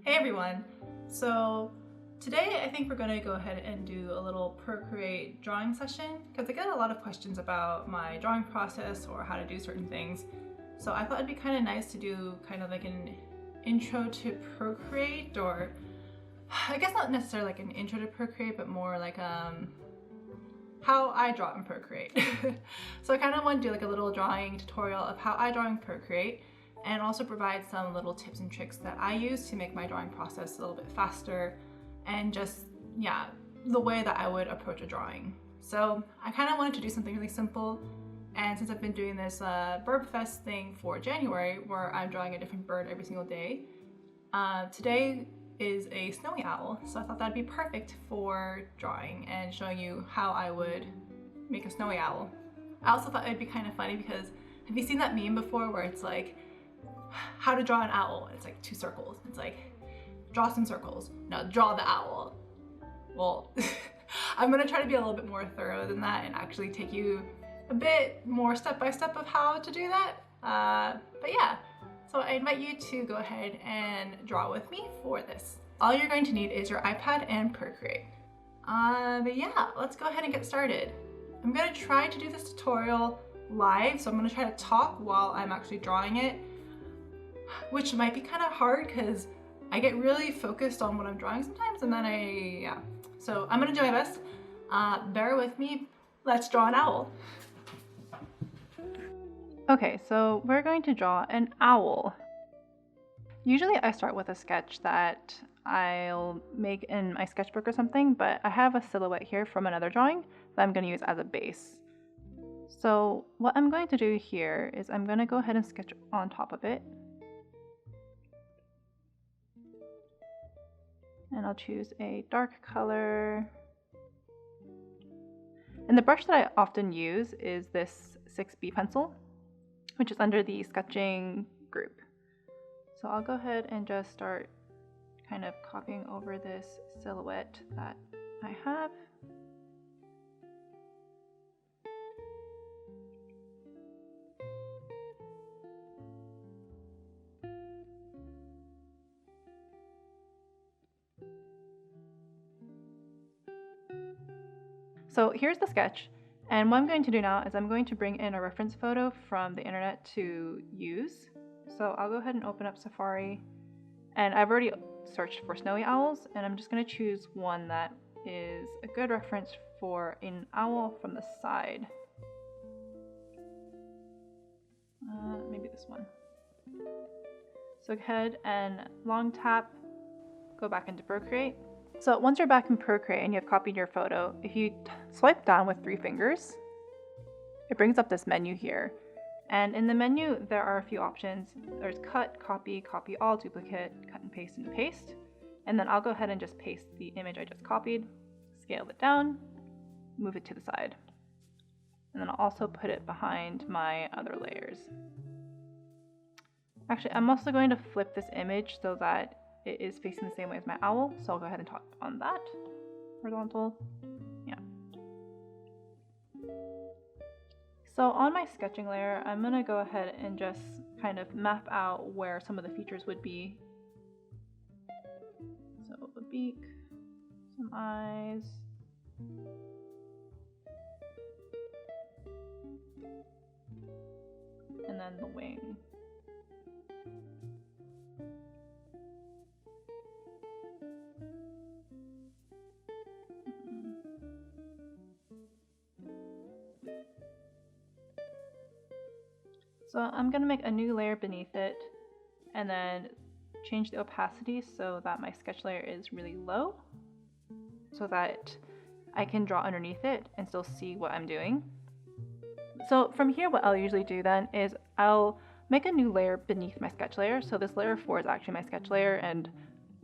Hey everyone! So today I think we're going to go ahead and do a little Procreate drawing session because I get a lot of questions about my drawing process or how to do certain things. So I thought it'd be kind of nice to do kind of like an intro to Procreate, or I guess not necessarily like an intro to Procreate, but more like how I draw in Procreate. So I kind of want to do like a little drawing tutorial of how I draw in Procreate, and also provide some little tips and tricks that I use to make my drawing process a little bit faster and just, yeah, the way that I would approach a drawing. So I kind of wanted to do something really simple, and since I've been doing this Bird Fest thing for January where I'm drawing a different bird every single day, today is a snowy owl, so I thought that'd be perfect for drawing and showing you how I would make a snowy owl. I also thought it'd be kind of funny because have you seen that meme before where it's like, how to draw an owl? It's like 2 circles. It's like, draw some circles. No, draw the owl. Well, I'm gonna try to be a little bit more thorough than that and actually take you a bit more step by step of how to do that. But yeah, so I invite you to go ahead and draw with me for this. All you're going to need is your iPad and Procreate. But yeah, let's go ahead and get started. I'm gonna try to do this tutorial live, so I'm gonna try to talk while I'm actually drawing it, which might be kind of hard because I get really focused on what I'm drawing sometimes, and then yeah. So I'm gonna do my best. Bear with me. Let's draw an owl. Okay, so we're going to draw an owl. Usually I start with a sketch that I'll make in my sketchbook or something, but I have a silhouette here from another drawing that I'm going to use as a base. So what I'm going to do here is I'm going to go ahead and sketch on top of it. And I'll choose a dark color. And the brush that I often use is this 6B pencil, which is under the sketching group. So I'll go ahead and just start kind of copying over this silhouette that I have. So here's the sketch, and what I'm going to do now is I'm going to bring in a reference photo from the internet to use. So I'll go ahead and open up Safari, and I've already searched for snowy owls, and I'm just going to choose one that is a good reference for an owl from the side. Maybe this one. So go ahead and long tap, go back into Procreate. So once you're back in Procreate and you've copied your photo, if you swipe down with 3 fingers, it brings up this menu here. And in the menu, there are a few options. There's cut, copy, copy all, duplicate, cut and paste. And then I'll go ahead and just paste the image I just copied, scale it down, move it to the side. And then I'll also put it behind my other layers. Actually, I'm also going to flip this image so that it is facing the same way as my owl, so I'll go ahead and tap on that. Horizontal, yeah. So on my sketching layer, I'm gonna go ahead and just kind of map out where some of the features would be. So the beak, some eyes, and then the wing. So I'm going to make a new layer beneath it and then change the opacity so that my sketch layer is really low so that I can draw underneath it and still see what I'm doing. So from here, what I'll usually do then is I'll make a new layer beneath my sketch layer. So this layer 4 is actually my sketch layer, and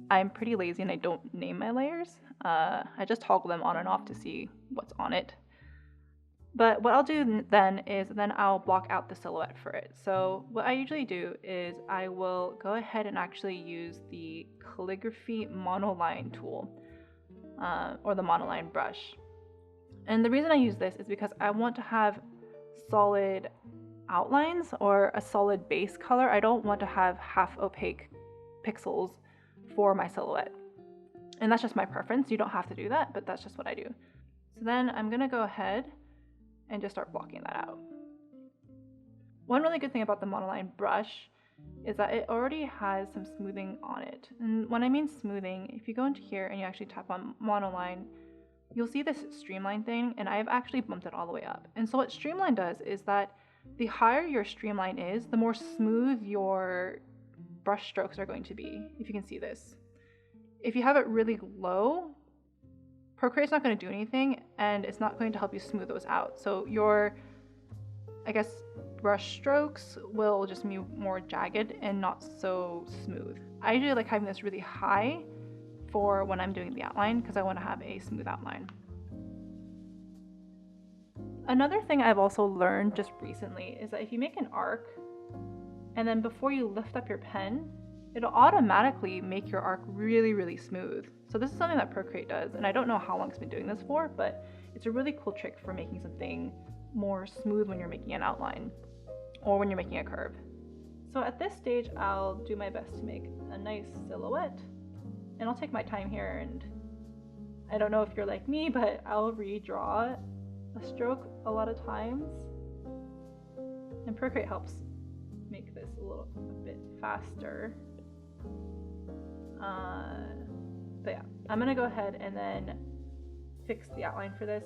I'm pretty lazy and I don't name my layers. I just toggle them on and off to see what's on it. But what I'll do then is I'll block out the silhouette for it. So what I usually do is I will go ahead and actually use the calligraphy monoline tool, or the monoline brush. And the reason I use this is because I want to have solid outlines or a solid base color. I don't want to have half opaque pixels for my silhouette. And that's just my preference. You don't have to do that, but that's just what I do. So then I'm gonna go ahead and just start blocking that out. One really good thing about the monoline brush is that it already has some smoothing on it. And when I mean smoothing, if you go into here and you actually tap on monoline, you'll see this streamline thing, and I've actually bumped it all the way up. And so what streamline does is that the higher your streamline is, the more smooth your brush strokes are going to be, if you can see this. If you have it really low, Procreate's not going to do anything, and it's not going to help you smooth those out. So your, I guess, brush strokes will just be more jagged and not so smooth. I usually like having this really high for when I'm doing the outline because I want to have a smooth outline. Another thing I've also learned just recently is that if you make an arc and then before you lift up your pen, it'll automatically make your arc really, really smooth. So this is something that Procreate does, and I don't know how long it's been doing this for, but it's a really cool trick for making something more smooth when you're making an outline or when you're making a curve. So at this stage, I'll do my best to make a nice silhouette, and I'll take my time here, and I don't know if you're like me, but I'll redraw a stroke a lot of times, and Procreate helps make this a bit faster. But yeah, I'm gonna go ahead and then fix the outline for this.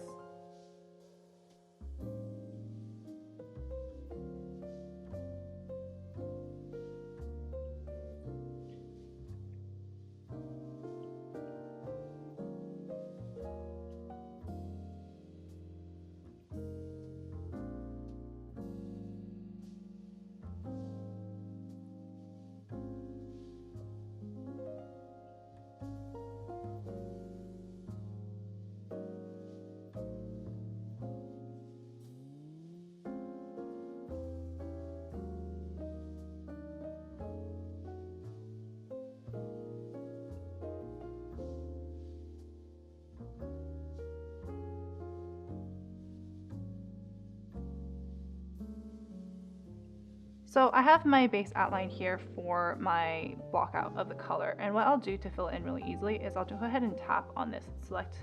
So I have my base outline here for my block out of the color, and what I'll do to fill it in really easily is I'll go ahead and tap on this select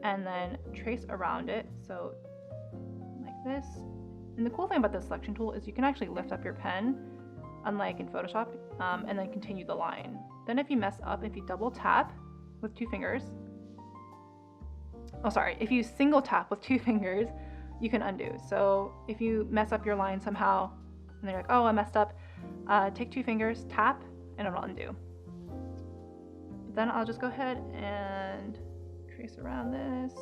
and then trace around it, so like this. And the cool thing about this selection tool is you can actually lift up your pen, unlike in Photoshop, and then continue the line. Then if you mess up, if you double tap with 2 fingers, if you single tap with 2 fingers, you can undo. So if you mess up your line somehow, and they're like, oh, I messed up, take 2 fingers, tap, and it'll undo. But then I'll just go ahead and trace around this.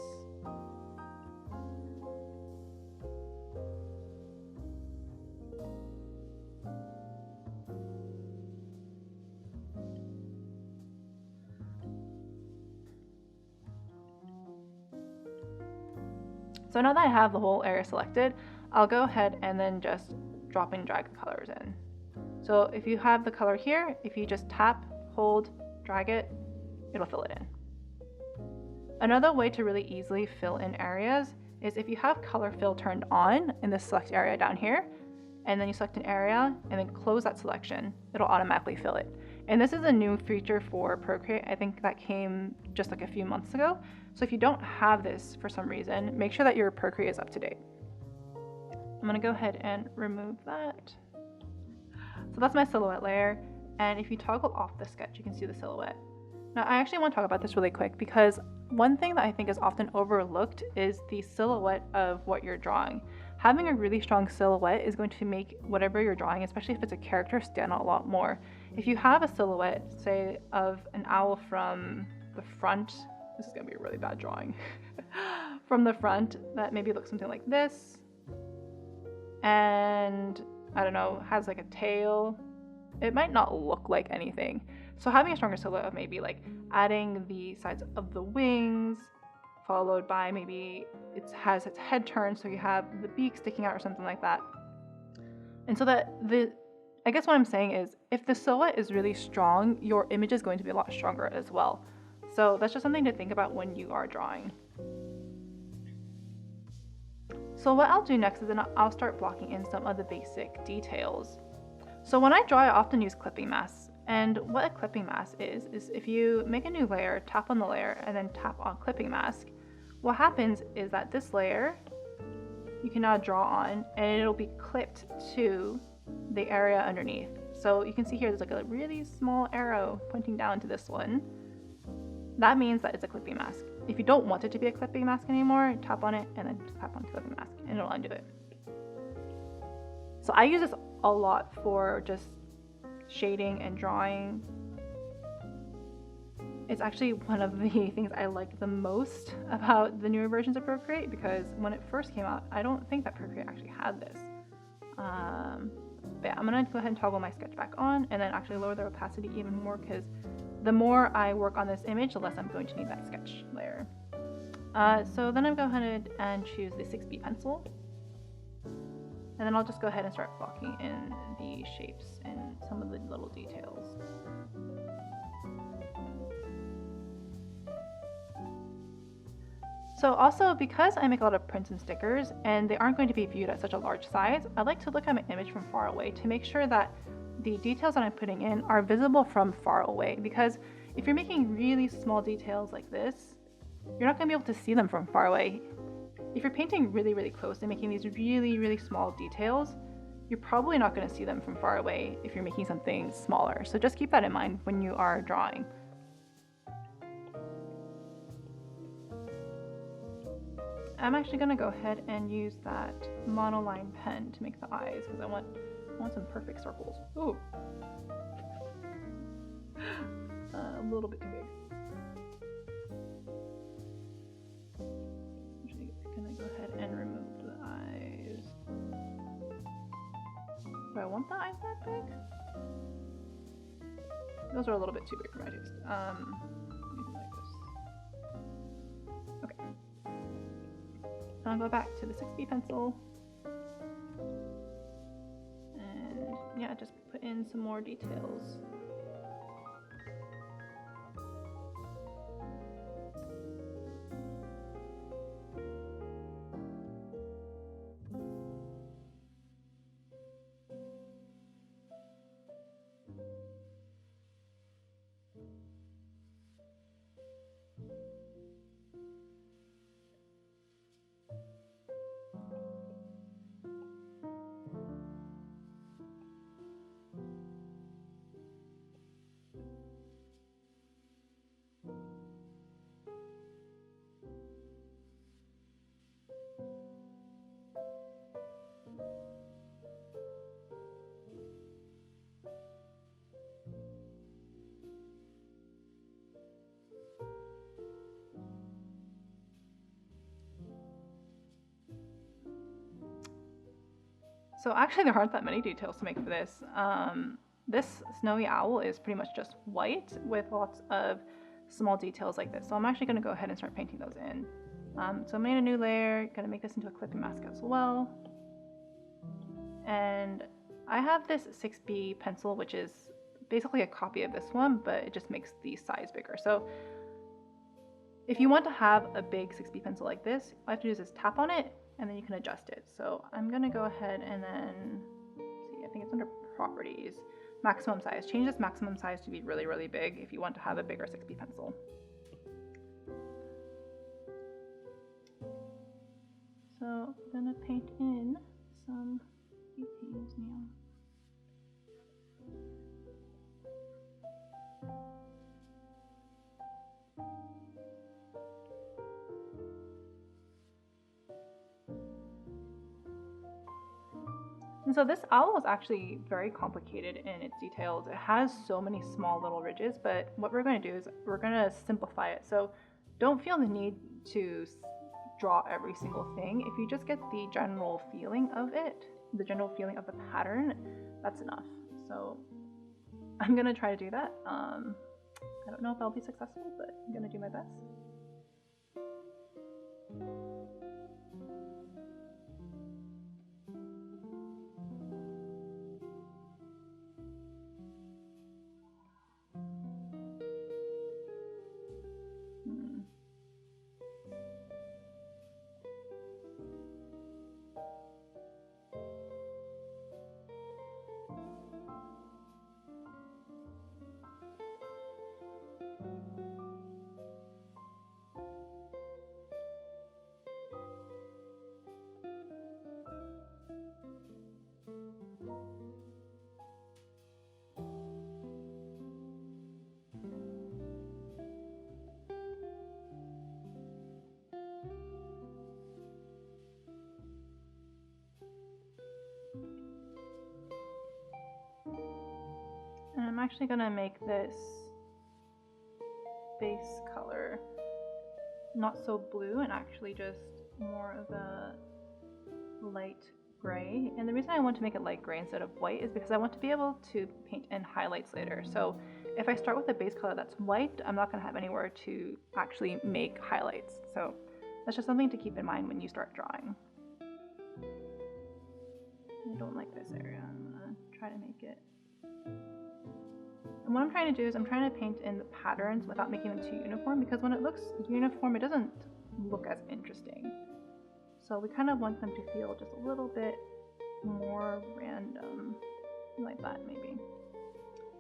So now that I have the whole area selected, I'll go ahead and then just drop and drag the colors in. So if you have the color here, if you just tap, hold, drag it, it'll fill it in. Another way to really easily fill in areas is if you have color fill turned on in the select area down here, and then you select an area and then close that selection, it'll automatically fill it. And this is a new feature for Procreate. I think that came just like a few months ago. So if you don't have this for some reason, make sure that your Procreate is up to date. I'm gonna go ahead and remove that. So that's my silhouette layer. And if you toggle off the sketch, you can see the silhouette. Now I actually want to talk about this really quick because one thing that I think is often overlooked is the silhouette of what you're drawing. Having a really strong silhouette is going to make whatever you're drawing, especially if it's a character, stand out a lot more. If you have a silhouette, say, of an owl from the front, this is gonna be a really bad drawing, from the front, that maybe looks something like this, and I don't know, has like a tail, it might not look like anything. So having a stronger silhouette of maybe like adding the sides of the wings, followed by maybe it has its head turned so you have the beak sticking out or something like that. And so that I guess what I'm saying is if the silhouette is really strong, your image is going to be a lot stronger as well. So that's just something to think about when you are drawing. So what I'll do next is then I'll start blocking in some of the basic details. So when I draw, I often use clipping masks, And what a clipping mask is if you make a new layer, tap on the layer, and then tap on clipping mask, what happens is that this layer you can now draw on, and it'll be clipped to the area underneath. So you can see here there's like a really small arrow pointing down to this one. That means that it's a clipping mask. If you don't want it to be a clipping mask anymore, tap on it and then tap on clipping mask and it'll undo it. So I use this a lot for just shading and drawing. It's actually one of the things I like the most about the newer versions of Procreate, because when it first came out, I don't think that Procreate actually had this. But yeah, I'm gonna go ahead and toggle my sketch back on and then actually lower the opacity even more, because the more I work on this image, the less I'm going to need that sketch layer. So then I'll go ahead and choose the 6B pencil. And then I'll just go ahead and start blocking in the shapes and some of the little details. So also, because I make a lot of prints and stickers and they aren't going to be viewed at such a large size, I like to look at my image from far away to make sure that the details that I'm putting in are visible from far away. Because if you're making really small details like this, you're not going to be able to see them from far away. If you're painting really, really close and making these really, really small details, you're probably not going to see them from far away if you're making something smaller. So just keep that in mind when you are drawing. I'm actually going to go ahead and use that monoline pen to make the eyes, because I want some perfect circles. Ooh. A little bit too big. I'm going to go ahead and remove the eyes. Do I want the eyes that big? Those are a little bit too big for my taste. Maybe like this. Okay. I'll go back to the 6B pencil. And yeah, just put in some more details. So actually there aren't that many details to make for this. This snowy owl is pretty much just white with lots of small details like this. So I'm actually going to go ahead and start painting those in. So I made a new layer, going to make this into a clipping mask as well. And I have this 6B pencil, which is basically a copy of this one, but it just makes the size bigger. So if you want to have a big 6B pencil like this, all you have to do is just tap on it and then you can adjust it. So I'm going to go ahead and then, see, I think it's under properties, maximum size. Change this maximum size to be really, really big if you want to have a bigger 6B pencil. So I'm going to paint in some details now. And so this owl is actually very complicated in its details. It has so many small little ridges, but what we're going to do is we're going to simplify it. So don't feel the need to draw every single thing. If you just get the general feeling of it, the general feeling of the pattern, that's enough. So I'm going to try to do that. I don't know if I'll be successful, but I'm going to do my best. actually gonna make this base color not so blue and actually just more of a light gray. And the reason I want to make it light gray instead of white is because I want to be able to paint in highlights later. So if I start with a base color that's white, I'm not gonna have anywhere to actually make highlights. So that's just something to keep in mind when you start drawing. I don't like this area. I'm gonna try to make it. And what I'm trying to do is I'm trying to paint in the patterns without making them too uniform, because when it looks uniform, it doesn't look as interesting. So we kind of want them to feel just a little bit more random, like that maybe.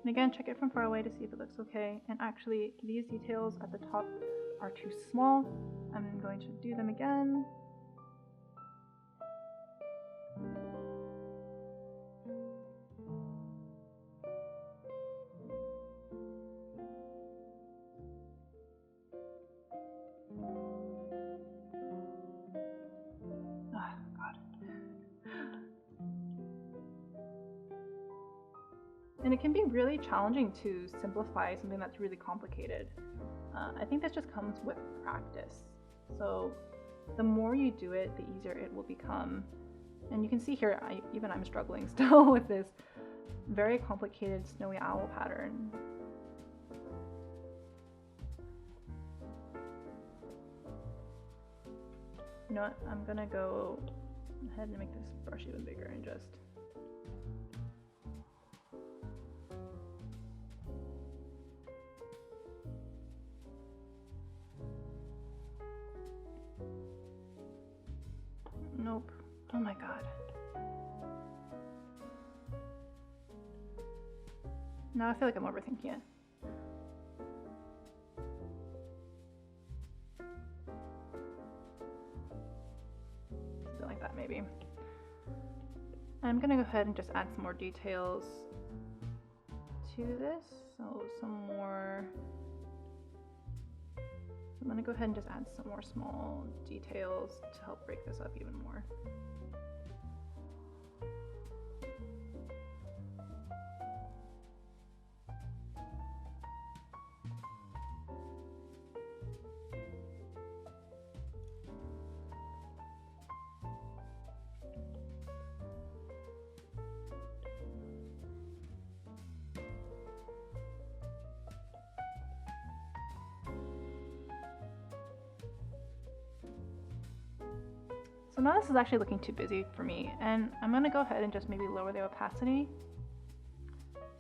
And again, check it from far away to see if it looks okay. And actually, these details at the top are too small. I'm going to do them again. And it can be really challenging to simplify something that's really complicated. I think this just comes with practice. So the more you do it, the easier it will become. And you can see here, even I'm struggling still with this very complicated snowy owl pattern. You know what, I'm gonna go ahead and make this brush even bigger and just nope. Oh my god. Now I feel like I'm overthinking it. Something like that maybe. I'm gonna go ahead and just add some more details to this. So some more. I'm going to go ahead and just add some more small details to help break this up even more. So now this is actually looking too busy for me, and I'm going to go ahead and just maybe lower the opacity.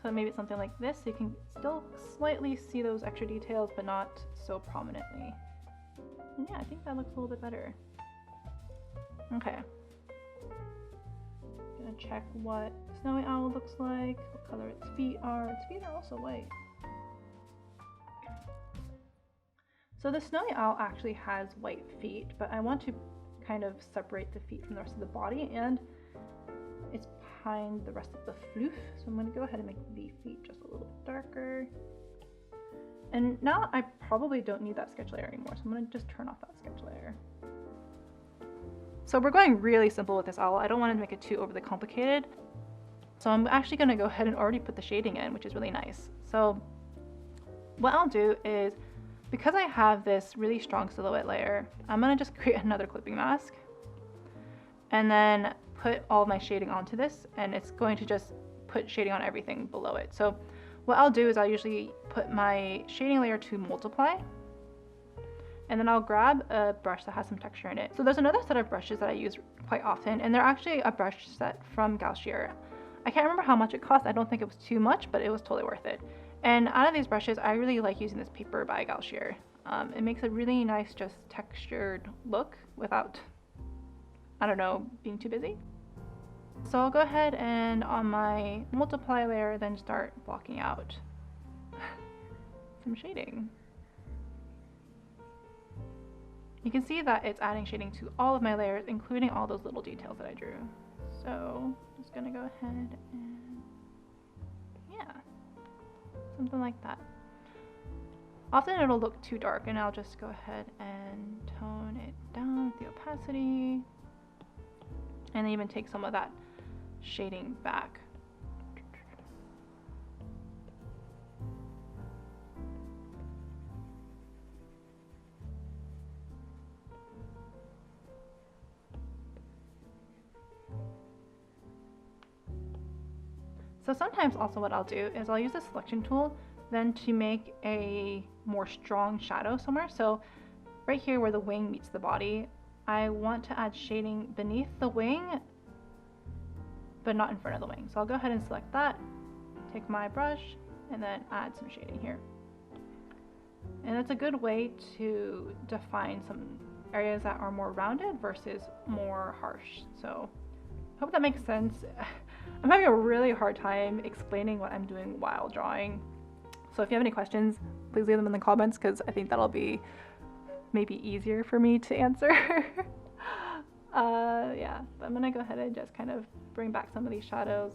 So maybe it's something like this, so you can still slightly see those extra details, but not so prominently. And yeah, I think that looks a little bit better. Okay. Gonna check what the snowy owl looks like, what color its feet are. Its feet are also white. So the snowy owl actually has white feet, but I want to kind of separate the feet from the rest of the body, and it's behind the rest of the floof. So I'm going to go ahead and make the feet just a little bit darker. And now I probably don't need that sketch layer anymore, so I'm going to just turn off that sketch layer. So we're going really simple with this owl. I don't want to make it too overly complicated. So I'm actually going to go ahead and already put the shading in, which is really nice. So what I'll do is, because I have this really strong silhouette layer, I'm gonna just create another clipping mask and then put all of my shading onto this, and it's going to just put shading on everything below it. So what I'll do is I'll usually put my shading layer to multiply, and then I'll grab a brush that has some texture in it. So there's another set of brushes that I use quite often, and they're actually a brush set from Gaussier. I can't remember how much it cost. I don't think it was too much, but it was totally worth it. And out of these brushes, I really like using this paper by Gaussier. It makes a really nice, just textured look without, I don't know, being too busy. So I'll go ahead and on my multiply layer, then start blocking out some shading. You can see that it's adding shading to all of my layers, including all those little details that I drew. So I'm just gonna go ahead and yeah. Something like that. Often it'll look too dark, and I'll just go ahead and tone it down with the opacity, and even take some of that shading back. So sometimes also what I'll do is I'll use the selection tool then to make a more strong shadow somewhere. So right here where the wing meets the body, I want to add shading beneath the wing, but not in front of the wing. So I'll go ahead and select that, take my brush, and then add some shading here. And it's a good way to define some areas that are more rounded versus more harsh. So I hope that makes sense. I'm having a really hard time explaining what I'm doing while drawing. So if you have any questions, please leave them in the comments, because I think that'll be maybe easier for me to answer. Yeah, but I'm gonna go ahead and just kind of bring back some of these shadows.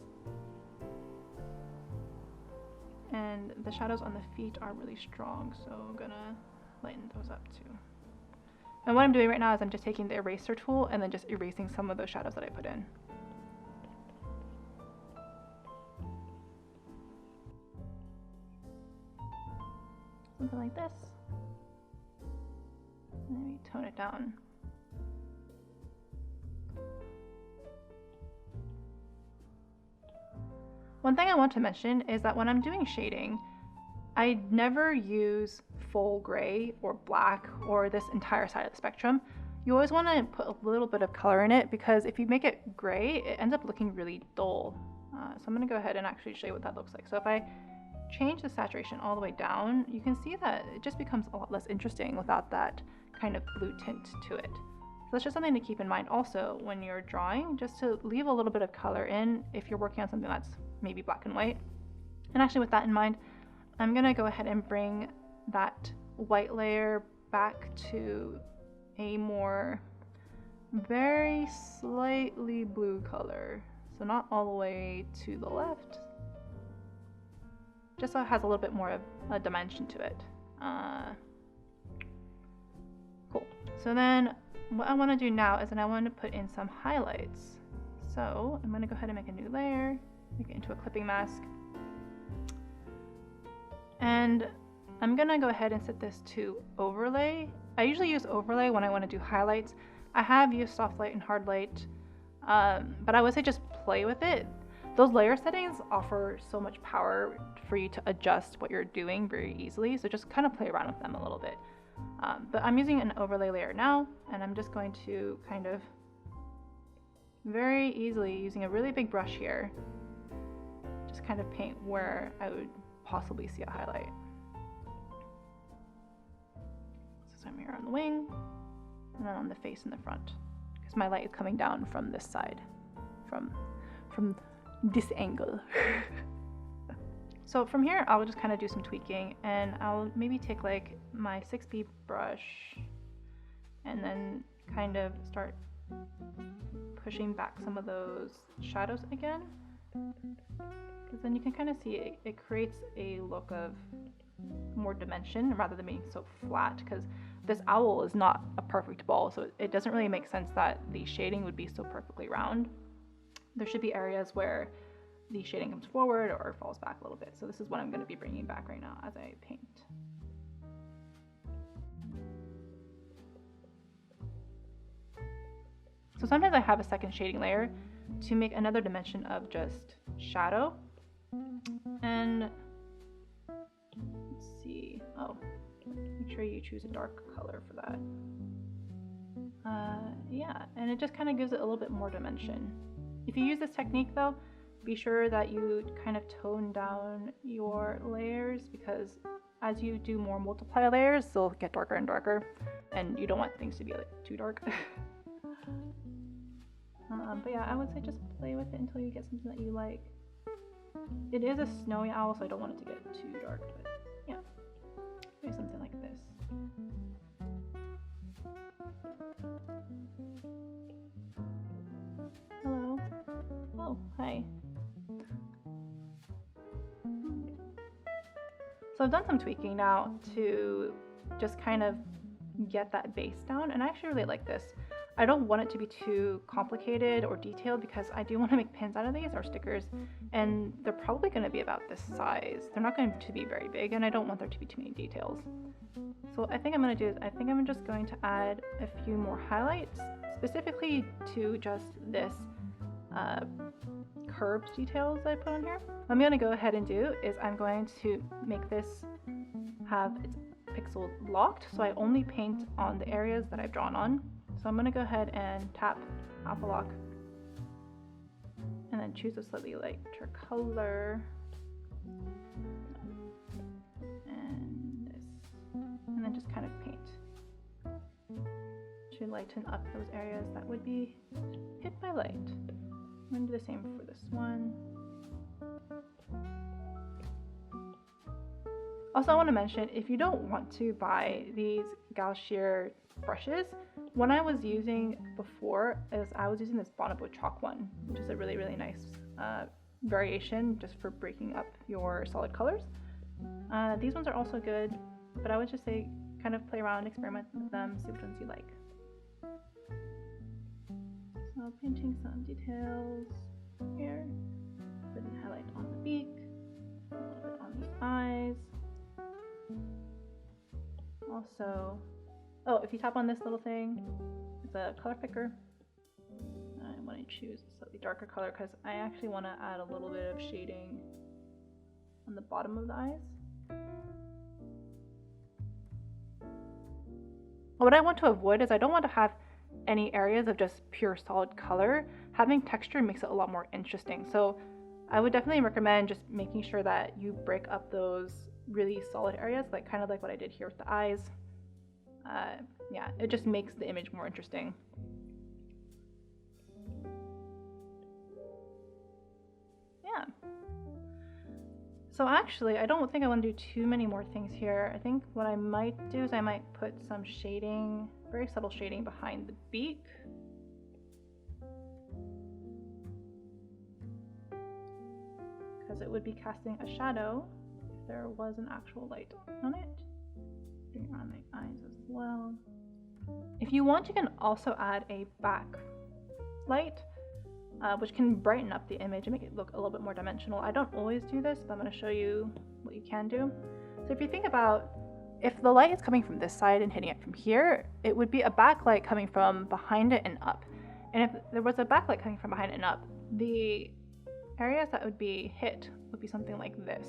And the shadows on the feet are really strong, so I'm gonna lighten those up too. And what I'm doing right now is I'm just taking the eraser tool and then just erasing some of those shadows that I put in. Something like this. Maybe tone it down. One thing I want to mention is that when I'm doing shading, I never use full gray or black or this entire side of the spectrum. You always want to put a little bit of color in it, because if you make it gray, it ends up looking really dull. So I'm going to go ahead and actually show you what that looks like. So if I change the saturation all the way down, you can see that it just becomes a lot less interesting without that kind of blue tint to it. So that's just something to keep in mind also when you're drawing, just to leave a little bit of color in if you're working on something that's maybe black and white. And actually with that in mind, I'm gonna go ahead and bring that white layer back to a more very slightly blue color. So not all the way to the left, just so it has a little bit more of a dimension to it. Cool. So then what I want to do now is I want to put in some highlights. So I'm going to go ahead and make a new layer, make it into a clipping mask. And I'm going to go ahead and set this to overlay. I usually use overlay when I want to do highlights. I have used soft light and hard light, but I would say just play with it. Those layer settings offer so much power for you to adjust what you're doing very easily, so just kind of play around with them a little bit. But I'm using an overlay layer now, and I'm just going to kind of very easily, using a really big brush here, just kind of paint where I would possibly see a highlight. So I'm here on the wing, and then on the face in the front, because my light is coming down from this side, from this angle. So from here, I'll just kind of do some tweaking, and I'll maybe take like my 6B brush and then kind of start pushing back some of those shadows again, because then you can kind of see it creates a look of more dimension rather than being so flat, because this owl is not a perfect ball, so it doesn't really make sense that the shading would be so perfectly round. There should be areas where the shading comes forward or falls back a little bit. So this is what I'm going to be bringing back right now as I paint. So sometimes I have a second shading layer to make another dimension of just shadow. And let's see, make sure you choose a dark color for that. Yeah, and it just kind of gives it a little bit more dimension. If you use this technique though, be sure that you kind of tone down your layers, because as you do more multiply layers, they'll get darker and darker, and you don't want things to be like too dark. But yeah, I would say just play with it until you get something that you like. It is a snowy owl, so I don't want it to get too dark, but yeah, maybe something like this. Hello. Oh, hi. So I've done some tweaking now to just kind of get that base down, and I actually really like this. I don't want it to be too complicated or detailed, because I do want to make pins out of these, or stickers, and they're probably going to be about this size. They're not going to be very big, and I don't want there to be too many details. So what I think I'm going to do is I think I'm just going to add a few more highlights, specifically to just this curved details I put on here. What I'm gonna go ahead and do is I'm going to make this have its pixel locked, so I only paint on the areas that I've drawn on. So I'm gonna go ahead and tap alpha lock and then choose a slightly lighter color and this, and then just kind of paint to lighten up those areas that would be hit by light. I'm going to do the same for this one. Also, I want to mention, if you don't want to buy these Gauss shear brushes, one I was using before is I was using this Bonobo chalk one, which is a really, really nice variation just for breaking up your solid colors. These ones are also good, but I would just say kind of play around, experiment with them, see which ones you like. So painting some details here, a bit of highlight on the beak, a little bit on the eyes. Also, oh, if you tap on this little thing, it's a color picker. I want to choose a slightly darker color because I actually want to add a little bit of shading on the bottom of the eyes. What I want to avoid is I don't want to have any areas of just pure solid color. Having texture makes it a lot more interesting. So I would definitely recommend just making sure that you break up those really solid areas, like kind of like what I did here with the eyes. Yeah, it just makes the image more interesting. Yeah. So actually, I don't think I want to do too many more things here. I think what I might do is I might put some shading, very subtle shading behind the beak. Because it would be casting a shadow if there was an actual light on it. Doing around the eyes as well. If you want, you can also add a backlight, which can brighten up the image and make it look a little bit more dimensional. I don't always do this, but I'm going to show you what you can do. So if you think about, if the light is coming from this side and hitting it from here, it would be a backlight coming from behind it and up. And if there was a backlight coming from behind it and up, the areas that would be hit would be something like this.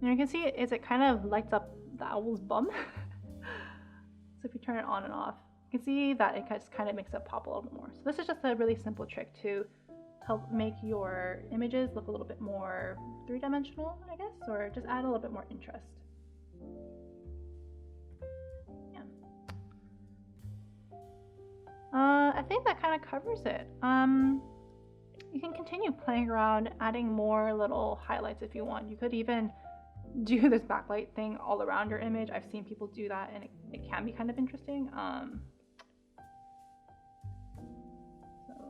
And you can see it kind of lights up the owl's bum. So if you turn it on and off, you can see that it just kind of makes it pop a little bit more. So this is just a really simple trick to help make your images look a little bit more three-dimensional, I guess, or just add a little bit more interest. Yeah. I think that kind of covers it. You can continue playing around, adding more little highlights if you want. You could even do this backlight thing all around your image. I've seen people do that, and it can be kind of interesting. So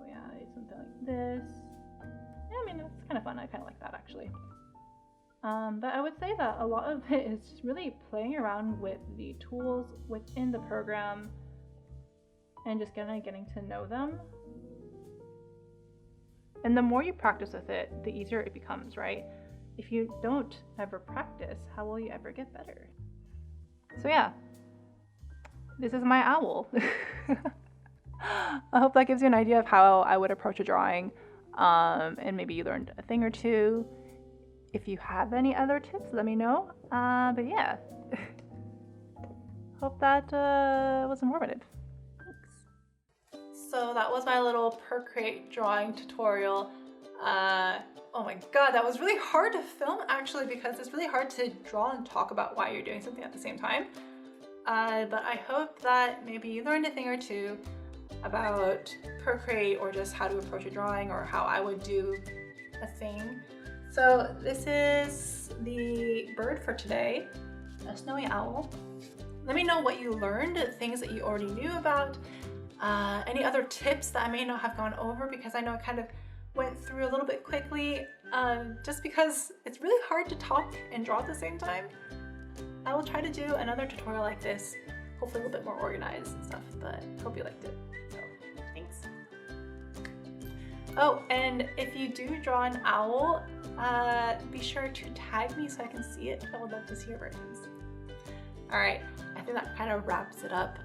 yeah, something like this. Yeah, I mean, it's kind of fun. I kind of like that actually. But I would say that a lot of it is just really playing around with the tools within the program and just kind of getting to know them. And the more you practice with it, the easier it becomes, right? If you don't ever practice, how will you ever get better? So yeah, this is my owl. I hope that gives you an idea of how I would approach a drawing, and maybe you learned a thing or two. If you have any other tips, let me know. But yeah, hope that was informative. So that was my little Procreate drawing tutorial. Oh my god, that was really hard to film actually, because it's really hard to draw and talk about why you're doing something at the same time. But I hope that maybe you learned a thing or two about Procreate, or just how to approach a drawing, or how I would do a thing. So this is the bird for today, a snowy owl. Let me know what you learned, things that you already knew about, any other tips that I may not have gone over, because I know I kind of went through a little bit quickly just because it's really hard to talk and draw at the same time. I will try to do another tutorial like this, hopefully a little bit more organized and stuff, but hope you liked it. So, thanks. Oh, and if you do draw an owl, be sure to tag me so I can see it. I would love to see your versions. All right, I think that kind of wraps it up.